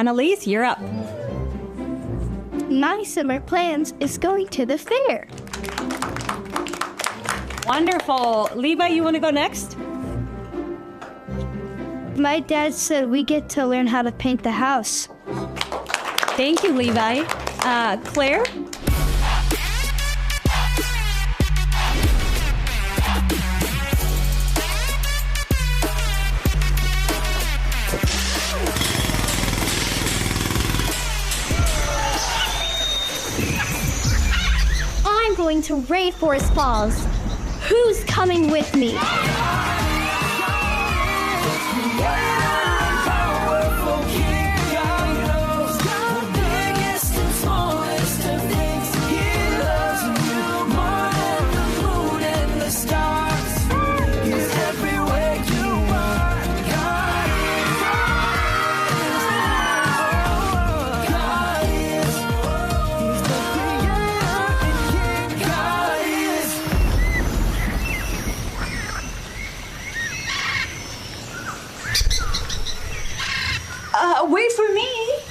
Annalise, you're up. My summer plans is going to the fair. Wonderful. Levi, you want to go next? My dad said we get to learn how to paint the house. Thank you, Levi. Claire? I'm going to Rainforest Falls. Who's coming with me? Wait for me.